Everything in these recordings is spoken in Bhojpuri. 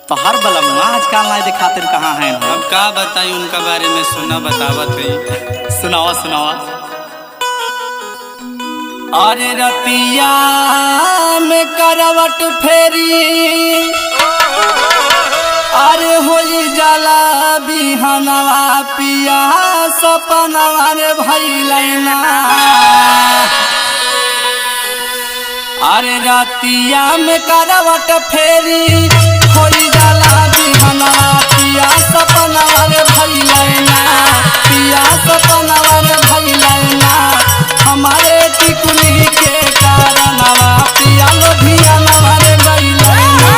तो हर बलमुआ आजकल ना दे खातिर कहाँ हैं? अब का बताई उनका बारे में, सुना बतावत है। सुनावा सुनावा। अरे रतिया में करवट फेरी, अरे होई जाला बिहनवा पिया सपनवा रे भइलैना। अरे रतिया में करवट फेरी होई जाला बिहनवा पिया सपनवा रे भइलैना, पिया सपनवा रे भइलैना। हमारे टिकुली के कारणवा पिया लोभियानवा रे गइलैना।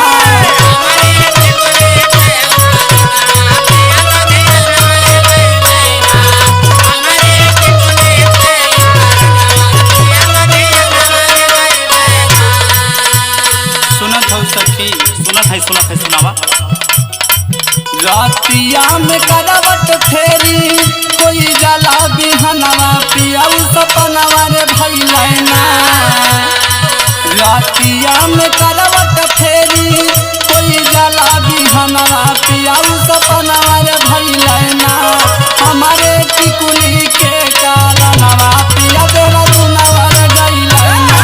सुनत है सुनावा। रातिया में करवट फेरी कोई जाला बिहनवा पिया सपनवा रे भइलैना। रातिया में करवट फेरी कोई जाला बिहनवा पिया सपनवा रे भइलैना। हमारे टिकुली के कारणवा पिया तेरा दुनवा रे गइलैना।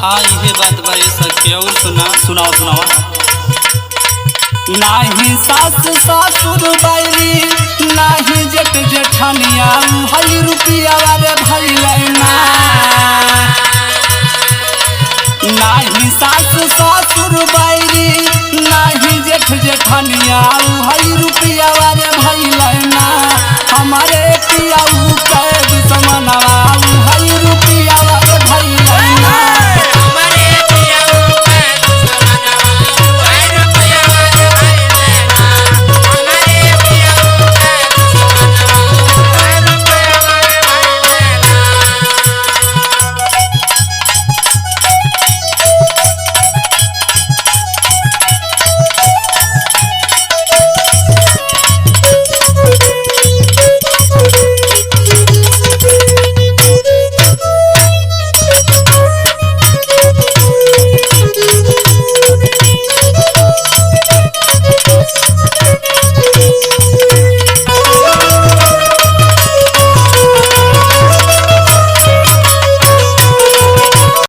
हाँ ये बात बा, ये सखी। और सुनाओ सुनाओ। नाही सास ससुर बैरी, नाही जेठ जेठनिया भई रुपिया रे भइलैना। नाही सास ससुर बैरी, नाही जेठ जेठनिया भई रुपिया रे भइलैना। हमारे